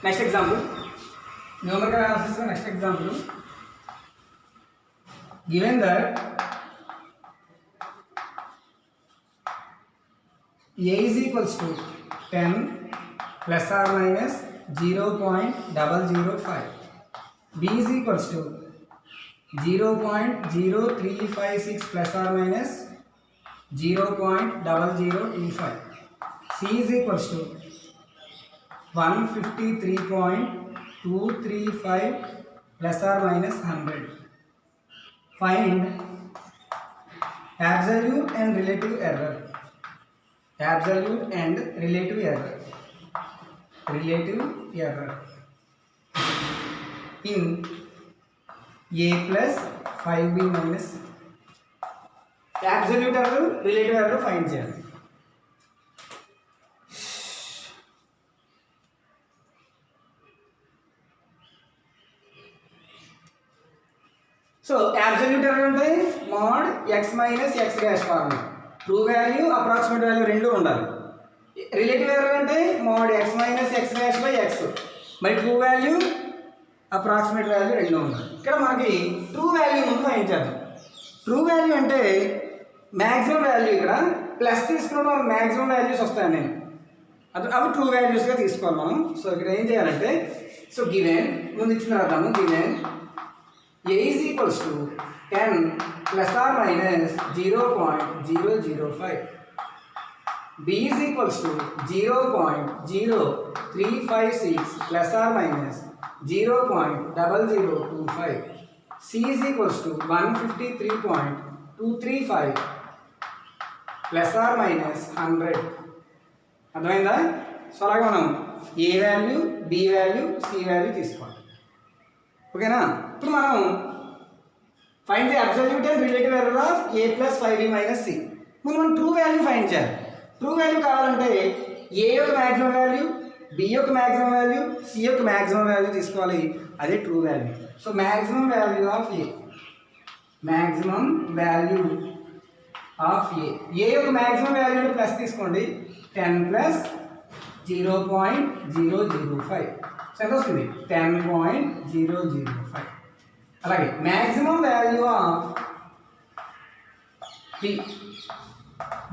Next example, numerical analysis. Next example, given that a is equals to 10 plus or minus 0.005, b is equals to 0.0356 plus or minus 0.0025, c is equals to 153.235 plus or minus 100. Find absolute and relative error. Absolute and relative error. Relative error in a plus 5b minus c. Absolute error, relative error find చేయాలి. So absolute error అంటే mod x minus x dash formula. True value approximate value రెండు ఉండాలి. Relative error అంటే mod x minus x dash by x. మరి true value approximate value రెండు ఉండాలి. ఇక్కడ మనకి ట్రూ వాల్యూ ముందు ఫైండ్ చేద్దాం. ట్రూ వాల్యూ అంటే మ్యాక్సిమం వాల్యూ, ఇక్కడ ప్లస్ తీసుకున్న మనకు మ్యాక్సిమం వాల్యూస్ వస్తాయి నేను అవి ట్రూ వాల్యూస్గా తీసుకోవాలి మనం. సో ఇక్కడ ఏం చేయాలంటే, సో గివెన్ ముందు ఇచ్చిన రాద్దాము. Given a is equals to 10 plus or minus 0.005, b is equals to 0.0356 plus or minus 0.0025, c is equals to 153.235 plus or minus 100. అర్థమైందా? సో అలాగే మనం A value, B value, C value తీసుకోవాలి. ఓకేనా? ఇప్పుడు మనం find the absolute and relative error of a plus 5b minus C. ముందు మనం true value find చేయాలి. ట్రూ వాల్యూ కావాలంటే ఏ యొక్క మ్యాక్సిమం వాల్యూ, బి యొక్క మ్యాక్సిమం వాల్యూ, సి యొక్క మ్యాక్సిమం వాల్యూ తీసుకోవాలి. అదే true value. So maximum value of A, maximum value of A యొక్క మ్యాక్సిమం వాల్యూ ప్లస్ తీసుకోండి. 10 ప్లస్ 0.005 ఎంత వస్తుంది? 10.005. అలాగే maximum value of B,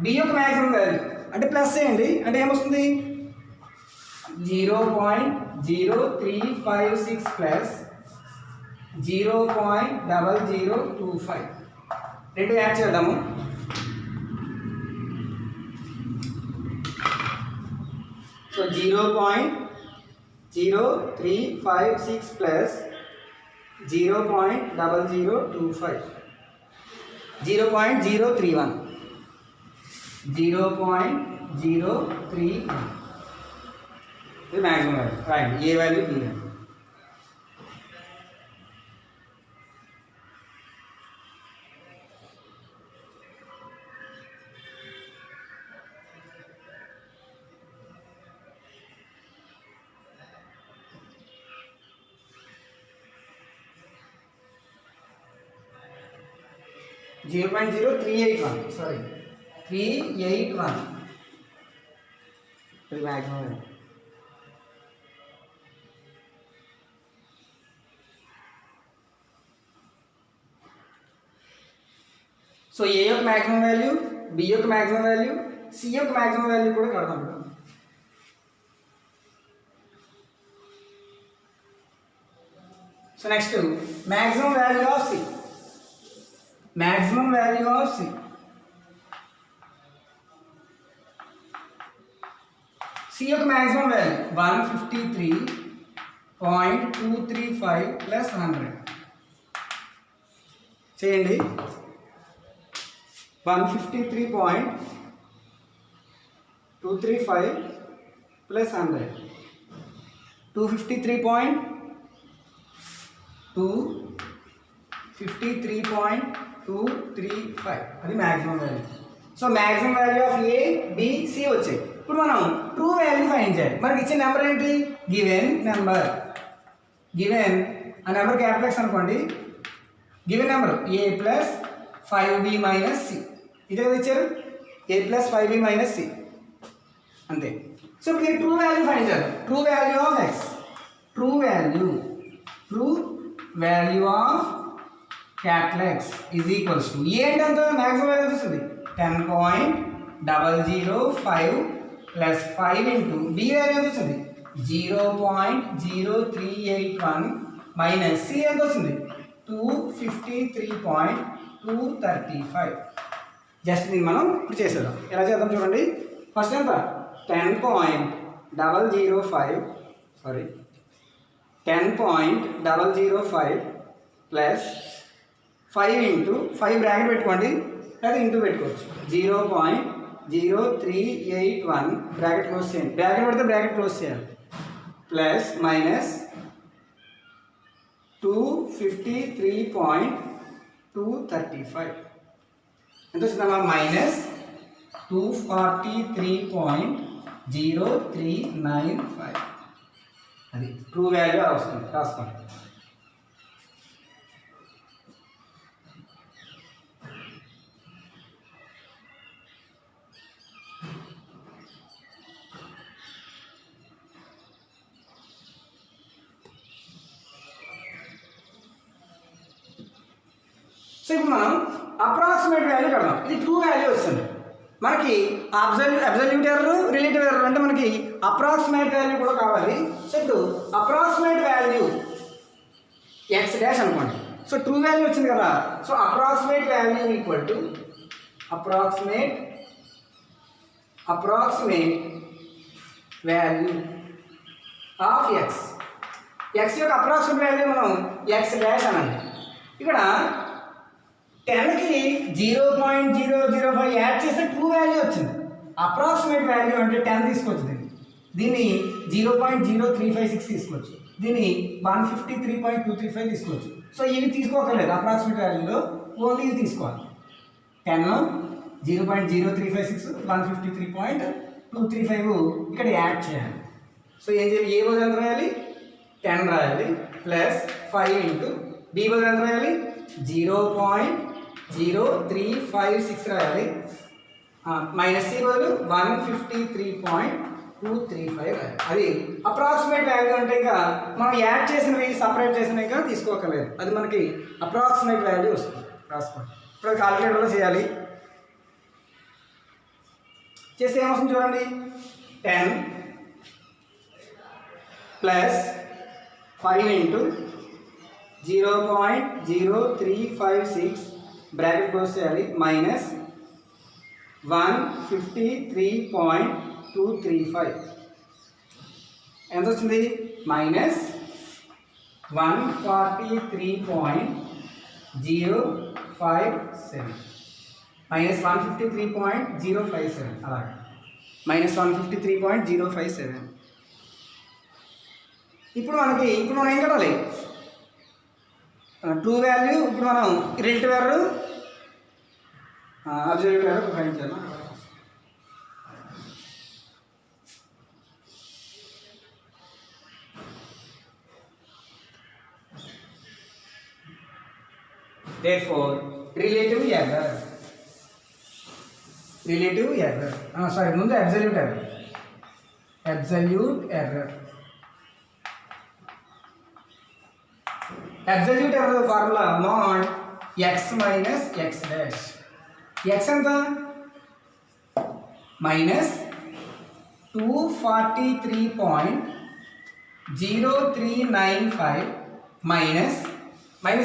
B యొక్క మ్యాక్సిమం వాల్యూ అంటే ప్లస్ చేయండి. అంటే ఏమొస్తుంది? 0.0356 ప్లస్ 0.0025 రెండు యాడ్ చేద్దాము. సో 0.0356 ప్లస్ 0.0025, 0.031, 0.031 ఇది మ్యాక్సిమం వాల్యూ. రాయండి A value, B value. Sorry 381 ఇది మ్యాక్సిమం వాల్యూ. సో ఏ యొక్క మ్యాక్సిమం వాల్యూ, బి యొక్క మ్యాక్సిమం వాల్యూ, సి యొక్క మ్యాక్సిమం వాల్యూ కూడా కడదాం. So next maximum value of C, maximum value of C. C యొక్క maximum value 153.235 plus 100 చేయండి. 153.235 plus 100 253.235 అది maximum value. So maximum value of A, B, C వచ్చాయి. ఇప్పుడు మనం ట్రూ వాల్యూ ఫైండ్ చేయాలి. మనకి ఇచ్చిన నెంబర్ ఏంటి? Given number. గివెన్ ఆ నెంబర్ క్యాపిటల్స్ అనుకోండి. Given number A plus 5b minus C. ఇదే కదా ఇచ్చారు, a plus 5b minus C అంతే. సో ఇప్పుడు ట్రూ వాల్యూ ఫైండ్ చేయాలి. True value of X. True value of capital X is equals to ఏంటంటే maximum value వస్తుంది 10.005 plus 5 into B value వస్తుంది 0.0381 minus C ఎంత వస్తుంది 253.235. జస్ట్ దీన్ని మనం ఇప్పుడు చేసేద్దాం. ఎలా చేద్దాం చూడండి. ఫస్ట్ ఎంత 10.005 ప్లస్ 5 ఇంటూ 5 బ్రాకెట్ పెట్టుకోండి లేదా ఇంటూ పెట్టుకోవచ్చు 0.0381 బ్రాకెట్ క్లోజ్ చేయండి. బ్రాకెట్ పెడితే బ్రాకెట్ క్లోజ్ చేయాలి ప్లస్ మైనస్ 253.235 ఎంత వస్తుందమ్మా మైనస్ 243.0395. అది ట్రూ వాల్యూ వస్తుంది. రాసుకోండి. సో ఇప్పుడు మనం అప్రాక్సిమేట్ వాల్యూ కడదాం. ఇది ట్రూ వాల్యూ వస్తుంది మనకి. అబ్సల్యూట్ ఎర్రర్, రిలేటివ్ ఎర్రర్ అంటే మనకి అప్రాక్సిమేట్ వాల్యూ కూడా కావాలి. సో ఇప్పుడు అప్రాక్సిమేట్ వాల్యూ ఎక్స్ డాష్ అనుకోండి. సో ట్రూ వాల్యూ వచ్చింది కదా. So approximate value equal to approximate value of X. X యొక్క అప్రాక్సిమేట్ వాల్యూ మనం ఎక్స్ డాష్ అనండి. ఇక్కడ 10కి 0.005 యాడ్ చేస్తే ట్రూ వాల్యూ వచ్చింది. అప్రాక్సిమేట్ వాల్యూ అంటే 10 తీసుకొచ్చింది. దీన్ని 0.0356 తీసుకోవచ్చు. దీన్ని 153.235 తీసుకోవచ్చు. సో ఇవి తీసుకోకర్లేదు. అప్రాక్సిమేట్ వాల్యూలో ఓన్లీ ఇవి తీసుకోవాలి. 10 0.0356 153.235 ఇక్కడ యాడ్ చేయాలి. సో ఏం చేయాలి? ఏ బదులు ఎంత రాయాలి? 10 రాయాలి ప్లస్ 5 ఇంటూ బి బదులు ఎంత రాయాలి? 0.0356 రాయాలి మైనస్ సి బదులు 153.235 రాయాలి. అది అప్రాక్సిమేట్ వాల్యూ అంటే ఇంకా మనం యాడ్ చేసినవి సపరేట్ చేసినవి ఇంకా తీసుకోకర్లేదు. అది మనకి అప్రాక్సిమేట్ వాల్యూ వస్తుంది. రాసుకోండి. ఇప్పుడు అది కాలిక్యులేటర్లో చేయాలి. చేస్తే ఏమొస్తుంది చూడండి. 10 ప్లస్ 5 ఇంటూ 0.0356 బ్రాకెట్ క్లోజ్ చేయాలి మైనస్ 153.235 ఎంత వచ్చింది? మైనస్ 143.057 మైనస్ 153.057 అలాగే మైనస్ 153.057. ఇప్పుడు మనం ఏం కట్టాలి? True value. ఇప్పుడు మనం relative error, absolute error find చేయాలి. therefore relative error సారీ ముందు absolute error absolute error formula mod x minus x dash. x ఎంత? Minus 243.0395 minus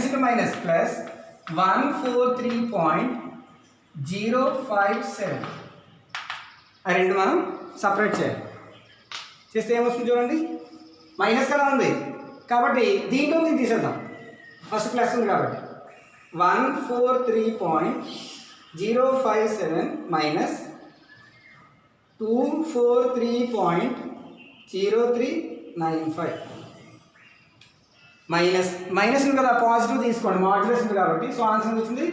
into minus plus 143.057. ఆ రెండు మనం సపరేట్ చేయాలి. చేస్తే ఏమొస్తుంది చూడండి. మైనస్ కదా ఉంది కాబట్టి దీంట్లో దీన్ని తీసేద్దాం. ఫస్ట్ ప్లస్ ఉంది కాబట్టి 143.057 మైనస్ 243.0395 మైనస్ ఉంది కదా. పాజిటివ్ తీసుకోండి. మాడ్యులస్ ఉంది కాబట్టి. సో ఆన్సర్ వచ్చింది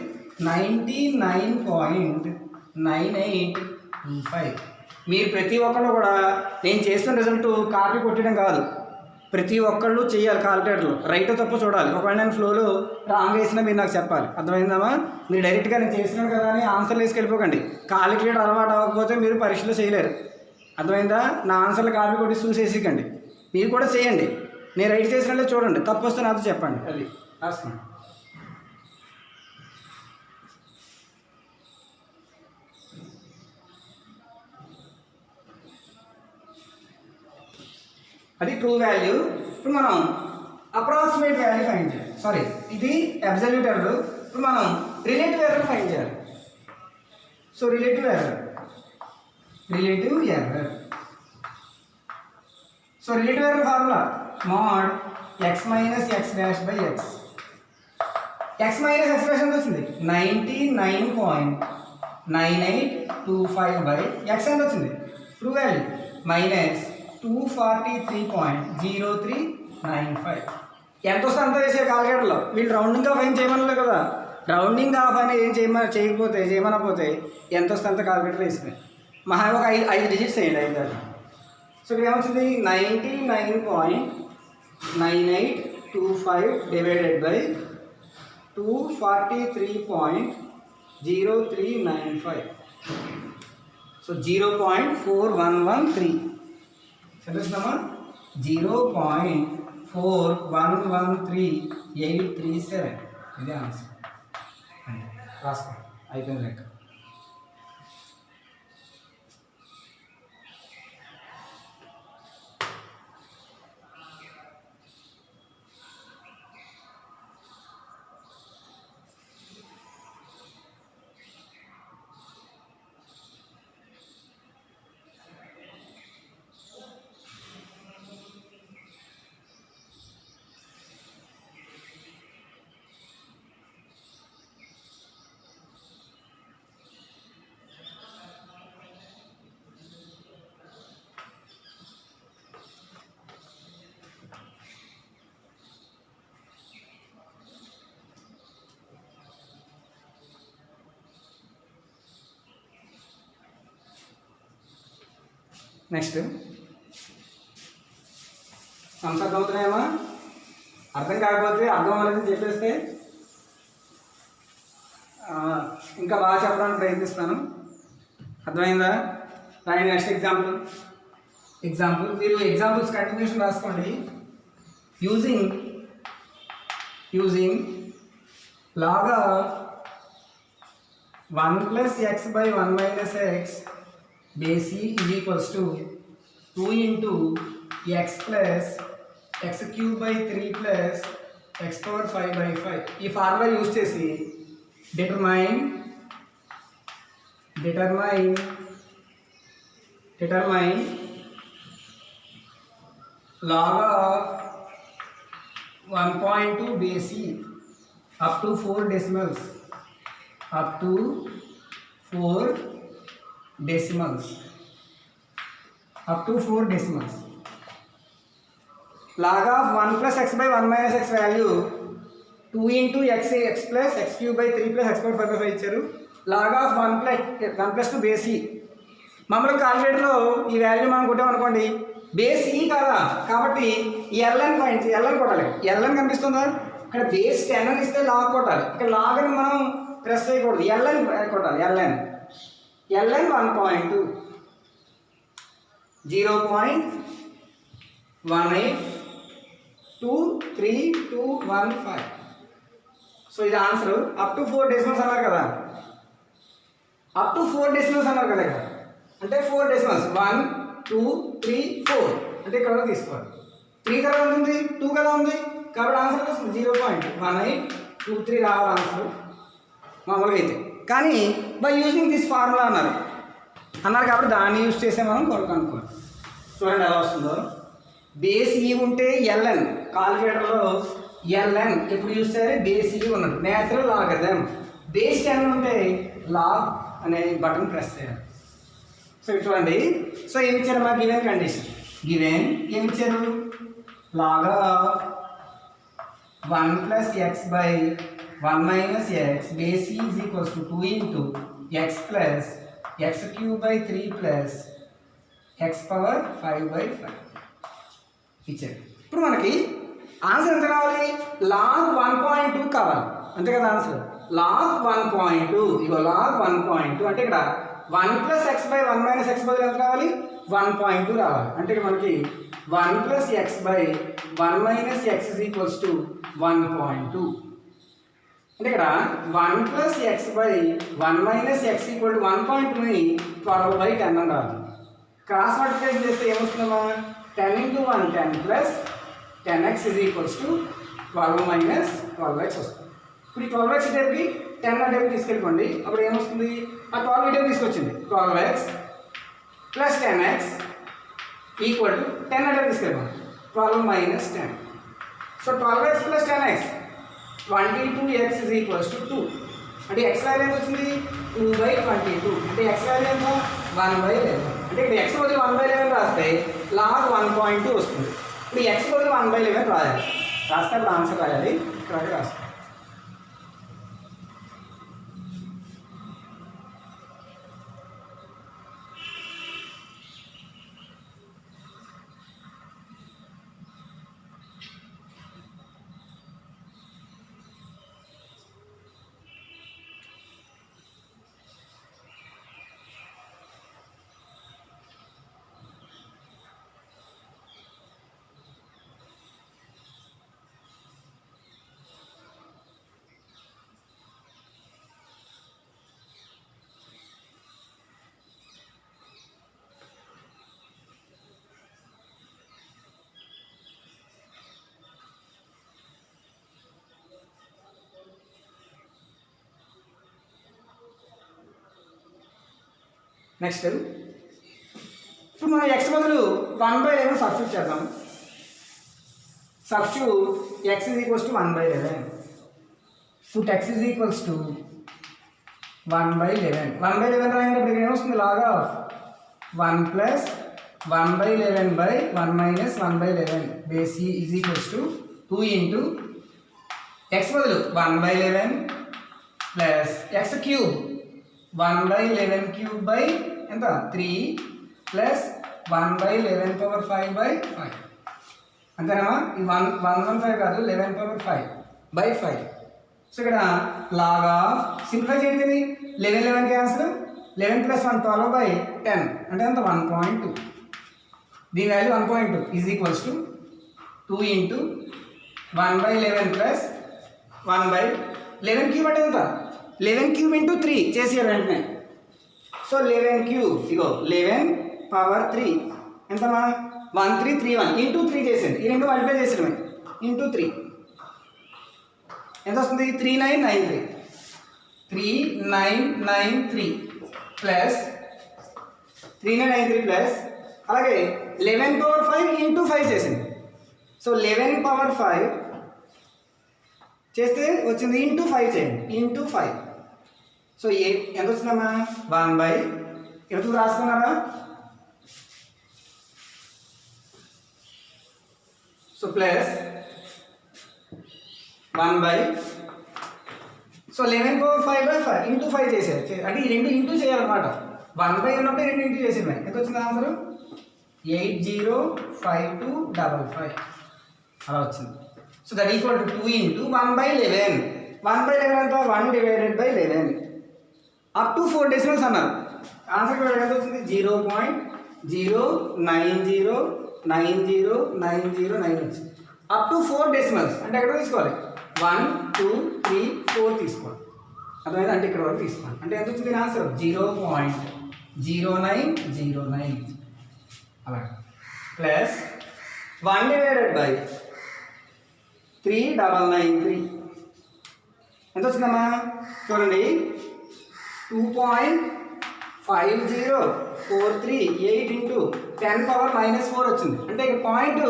99.9825. మీరు ప్రతి ఒక్కళ్ళు కూడా నేను చేస్తున్న రిజల్ట్ కాపీ కొట్టడం కాదు, ప్రతి ఒక్కళ్ళు చేయాలి. కాలిక్యులేటర్లో రైట్ తప్పు చూడాలి. ఒకవేళ నేను ఫ్లోలో రాంగ్ వేసినా మీరు నాకు చెప్పాలి. అర్థమైందమ్మా? మీరు డైరెక్ట్గా నేను చేసినాను కదా అని ఆన్సర్లు వేసుకెళ్ళిపోకండి. కాలిక్యులేటర్ అలవాటు అవ్వకపోతే మీరు పరీక్షలో చేయలేరు. అర్థమైందా? నా ఆన్సర్లు కాపీ కొట్టి చూసేసికండి. మీరు కూడా చేయండి. నేను రైట్ చేసినట్లే చూడండి, తప్పు వస్తే నాతో చెప్పండి. అది రాసుకోండి. అది ట్రూ వాల్యూ. ఇప్పుడు మనం అప్రాక్సిమేట్ వాల్యూ ఫైండ్ చేయాలి. సారీ, ఇది అబ్సల్యూట్ ఎర్రర్. ఇప్పుడు మనం రిలేటివ్ ఎర్రర్ ఫైండ్ చేయాలి. So relative error. So relative error formula mod x minus X dash by X. X minus X dash ఎంత వచ్చింది? 99.9825 బై ఎక్స్ ఎంత వచ్చింది? True value minus 243.0395. ఎంత వస్తే అంత వేసే కాలిక్యులేటర్లో. వీళ్ళు రౌండింగ్ ఆఫ్ ఏం చేయమనలేదు కదా. రౌండింగ్ ఆఫ్ అని ఏం చేయమనకపోతే ఎంత వస్తే అంత కాలిక్యులేటర్ వేసినాయి. మహా ఒక 5 డిజిట్స్ వేయండి, 5 దాకా. సో ఇక్కడ ఏమొచ్చింది? 99.9825 డివైడెడ్ బై 243.0395. సో 0.4113. చదువుతున్నామా? 0.4113.837. ఇదే ఆన్సర్. రాసుకో, అయిపోయింది లెక్క. నెక్స్ట్ సంసారం అవుతున్నాయమ్మా. అర్థం కాకపోతే అర్థం అవ్వాలని చెప్పేస్తే ఇంకా బాగా చెప్పడానికి ప్రయత్నిస్తాను. అర్థమైందా? రాయండి. నెక్స్ట్ ఎగ్జాంపుల్ మీరు ఎగ్జాంపుల్స్ కంటిన్యూషన్ రాసుకోండి. Using log of 1 plus x by 1 minus x base c is equals to 2 into x plus x cube by 3 plus x power 5 by 5. ఈ ఫార్ములా యూజ్ చేసి determine log of 1.2 base c up to 4 decimals. Log of 1 plus x by 1 minus x value 2 into x plus x cube by 3 plus x power 5 by 5 ఇచ్చారు. log of 1 plus 2 base e. మామూలుగా కాలిక్యులేటర్లో ఈ value మనం కొట్టామనుకోండి, base ఈ కదా, కాబట్టి LN కొట్టాలి. LN కనిపిస్తుందా? ఇక్కడ బేస్ 10 అని ఇస్తే లాగ్ కొట్టాలి. ఇక్కడ లాగ్ అని మనం ప్రెస్ చేయకూడదు, ఎల్ఎన్ కొట్టాలి. ఎల్ఎన్ 1.2 0.18232215. సో ఇది ఆన్సర్. అప్ టు 4 డెసిమల్స్ అన్నారు కదా, ఇక్కడ అంటే 4 డెసిమల్స్ 1 2 3 4 అంటే ఇక్కడ తీసుకోవాలి. 3 కదా ఉంటుంది, 2 కదా ఉంది, కాబట్టి ఆన్సర్ వస్తుంది 0.1823 రావాలి ఆన్సర్ మామూలుగా అయితే. కానీ బై యూజింగ్ దిస్ ఫార్ములా అన్నారు కాబట్టి దాన్ని యూజ్ చేసే మనం కనుక్కోవాలి. చూడండి ఎలా వస్తుందో. బేస్ ఈ ఉంటే ఎల్ఎన్, కాలిక్యులేటర్లో ఎల్ఎన్ ఎప్పుడు యూజ్ చేయాలి? బేస్ ఈ ఉన్నది, నేచురల్ లాగరిథం. బేస్ 10 ఉంటే లాగ్ అనే బటన్ ప్రెస్ చేయాలి. సో చూడండి, సో ఏమి ఇచ్చారు? మా గివెన్ కండిషన్, ఏమి ఇచ్చారు? log of 1 plus x by 1 minus x base c is equals to 2 into x plus x cube by 3 plus x power 5 by 5 ఇచ్చారు. ఇప్పుడు మనకి ఆన్సర్ ఎంత కావాలి? log 1.2 కావాలి, అంతే కదా ఆన్సర్. log 1.2, ఇగో log 1.2 అంటే ఇక్కడ 1 plus x by 1 minus x బదులు ఎంత రావాలి? 1.2 రావాలి. అంటే ఇక్కడ మనకి 1 plus x by 1 minus x is equals to 1.2. అంటే ఇక్కడ 1 plus x by 1 minus x equal to 1.2ని 12 by 10 అని రాదు. క్రాస్ మల్టిప్లికేషన్ చేస్తే ఏమొస్తుందమ్మా 10 into 1 10 plus 10x is equals to 12 minus 12x వస్తుంది. ఇప్పుడు ఈ 12x టైప్కి 10 టైప్ తీసుకెళ్ళిపోండి. అప్పుడు ఏమొస్తుంది ఆ 12 టైప్ తీసుకొచ్చింది 12x plus 10x equal to 10 టైప్ తీసుకెళ్ళిపోండి 12 minus 10. So 12x plus 10x 22x is equals to 2. అంటే x వాల్యూ ఎంత వచ్చింది 2/22. అంటే x వాల్యూ ఎంత 1/11. అంటే ఇక్కడ x బదులు 1/11 రాస్తే log 1.2 వస్తుంది. ఇప్పుడు x బదులు 1/11 రాయాలి. రాస్తే అప్పుడు ఆన్సర్ రాయాలి. ఇక్కడ రాస్తాం. నెక్స్ట్ ఇప్పుడు మనం x బదులు 1/11 సబ్స్టిట్యూట్ చేద్దాం. Substitute x is equals to 1/11. Put x is equals to 1/11. 1/11 రాయినప్పుడు ఇక్కడ ఏమొస్తుంది లాగా 1 plus 1/11 by 1 minus 1/11 base c is equals to 2 into x బదులు 1/11 plus x cube 1/11 cube by ఎంత 3 plus 1/11 power 5 by 5 అంతేనా. ఈ 115 కాదు 11 power 5 by 5. సో ఇక్కడ log of simplify చేయండి. 11 క్యాన్సిల్ 11 plus 1 12 by 10 అంటే ఎంత 1.2. దీని value 1.2 is equals to 2 into 1/11 plus 1/11 cube అంటే ఎంత 11 క్యూబ్ ఇంటూ 3 చేసేయాలి వెంటనే. సో 11 క్యూబ్ ఇగో 11 పవర్ 3 ఎంతమా 1331 ఇంటూ 3 చేసేది. ఈ రెండు మల్టిప్లై చేసేయడమే ఇంటూ 3 ఎంత వస్తుంది 3993 3993 ప్లస్ 3993 ప్లస్ అలాగే 11 పవర్ 5 ఇంటూ 5 చేసింది. సో 11 పవర్ 5 చేస్తే వచ్చింది ఇంటూ 5 చేయండి ఇంటూ 5. సో ఎంత వచ్చిందమ్మా 1/, ఎప్పుడు రాసుకున్నారా. So plus 1/, so 11 power 5 by 5 into 5 చేసేది. అంటే ఈ రెండు ఇంటూ చేయాలన్నమాట. 1/, ఉన్నప్పుడు రెండు ఇంటూ చేసేది. ఎంత వచ్చింది ఆన్సర్ 805255 అలా వచ్చింది. So that equal to 2 into 1/11. 1/11 ఎంత 1/11 అప్ టు 4 డెసిమల్స్ అన్నారు. ఆన్సర్ ఎంత వచ్చింది 0.0909090 వచ్చింది. అప్ టు 4 డెసిమల్స్ అంటే ఎక్కడ తీసుకోవాలి 1 2 3 4 తీసుకోవాలి. అర్థమైంది అంటే ఇక్కడ వరకు తీసుకోవాలి. అంటే ఎంత వచ్చింది ఆన్సర్ 0.0909 అలా ప్లస్ 1/3993 ఎంత వచ్చిందమ్మా చూడండి 2.5043 into 10 power -4 వచ్చింది. అంటే ఇక్కడ పాయింట్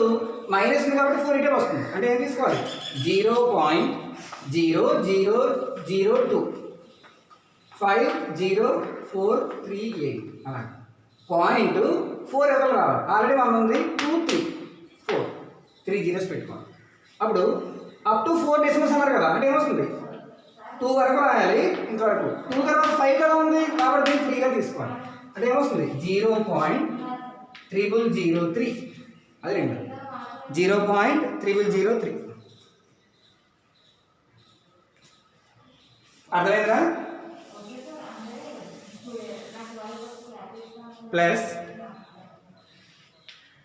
మైనస్ ఉంది కాబట్టి 4 ఇటే వస్తుంది. అంటే ఏం తీసుకోవాలి 0.000250438 అలా పాయింట్ 4 ఎక్కడ రావాలి. ఆల్రెడీ 1 ఉంది 2 3 4 3 జీరోస్ పెట్టుకోవాలి. అప్పుడు అప్ టు 4 డెసిమల్స్ అన్నారు కదా. అంటే ఏమొస్తుంది 2 వరకు రాయాలి. ఇంతవరకు 2 తర్వాత 5 కదా ఉంది కాబట్టి దీన్ని 3గా తీసుకోవాలి. అంటే ఏమొస్తుంది 0.3003 అది రెండు 0.3003 అర్థమైందా. ప్లస్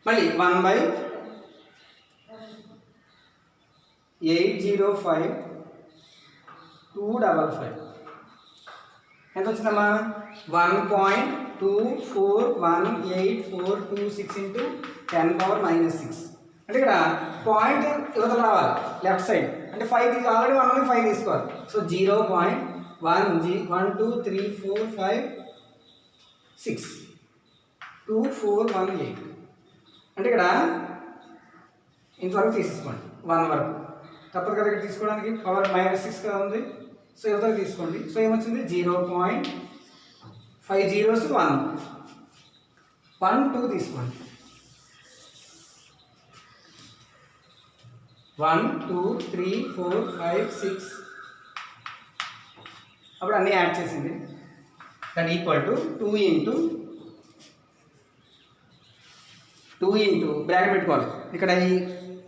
మళ్ళీ 1/805,255 ఎంత వచ్చిందమ్మా 1.2418426 ఇంటూ 10⁻⁻6 అంటే ఇక్కడ పాయింట్ యువతలు రావాలి లెఫ్ట్ సైడ్ అంటే 5 ఆల్రెడీ 1 ఉంది 5 తీసుకోవాలి సో 0.1G1 2 3 4 5 6 2418 అంటే ఇక్కడ ఇంతవరకు తీసేసుకోండి 1 వరకు తప్పదు కదా ఇక్కడ తీసుకోవడానికి పవర్ -6 కదా ఉంది సో యువతలు తీసుకోండి సో ఏమొచ్చింది 0.5 zeros 1 2 తీసుకోండి 1 2 3 4 5 6 అప్పుడు అన్నీ యాడ్ చేసింది that equal to 2 into bracket పెట్టుకోవాలి ఇక్కడ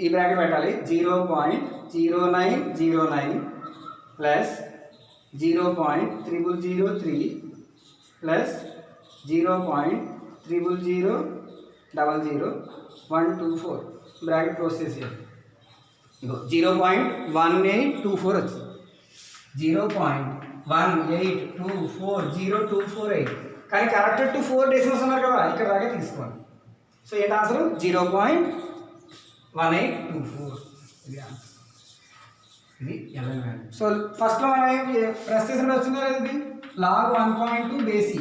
ఈ బ్రాకెట్ పెట్టాలి 0.0909 ప్లస్ 0.0003 ప్లస్ 0.00000124 బ్రాకెట్ క్లోజ్ చేసేయాలి 0.1824 వచ్చింది 0.1824024 కానీ కరెక్టెడ్ టు 4 డెసిమల్స్ ఉన్నారు కదా ఇక్కడ దాకా తీసుకోండి సో ఏంటి ఆన్సర్ 0.1824 ఇది ఎల్ఎన్ వాల్యూ సో ఫస్ట్లో మనం ప్రెస్ చేసినప్పుడు వచ్చిందా లేదు ఇది లాగ్ 1.2 బేసి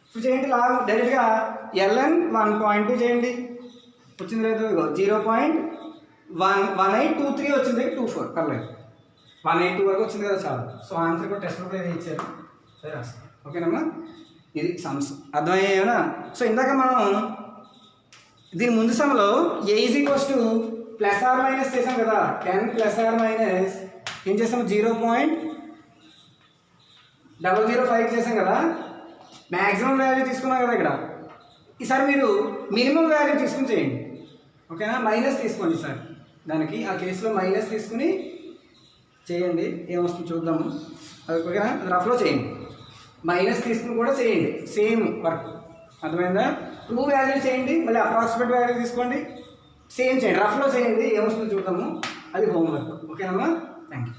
ఇప్పుడు చేయండి లాగ్ డైరెక్ట్గా ఎల్ఎన్ 1.2 చేయండి వచ్చింది లేదు 0.1823 వచ్చింది 24 పర్లేదు 182 వరకు వచ్చింది కదా చాలు సో ఆన్సర్ కూడా టెస్ట్ బుక్లో ఏది ఇచ్చారు సరే రాస్తాం ఓకేనమ్మా ఇది సమ్స్ అర్థమయ్యేనా సో ఇందాక మనం దీని ముందు సమలో a is equals to plus or minus చేసాం కదా 10 ప్లస్ ఆర్ మైనస్ ఏం చేసాం 0.005 చేసాం కదా మ్యాక్సిమం వాల్యూ తీసుకున్నాం కదా ఇక్కడ ఈసారి మీరు మినిమం వాల్యూ తీసుకుని చేయండి ఓకేనా మైనస్ తీసుకోండి సార్ దానికి ఆ కేసులో మైనస్ తీసుకుని చేయండి ఏమొస్తుంది చూద్దాము అది ఓకేనా రఫ్లో చేయండి మైనస్ తీసుకుని కూడా చేయండి సేమ్ వర్క్ అర్థమైందా ట్రూ వాల్యూ చేయండి మళ్ళీ అప్రాక్సిమేట్ వాల్యూ తీసుకోండి సేమ్ చేయండి రఫ్లో చేయండి ఏమొస్తుందో చూద్దాము అది హోంవర్క్ ఓకేనమ్మా థ్యాంక్ యూ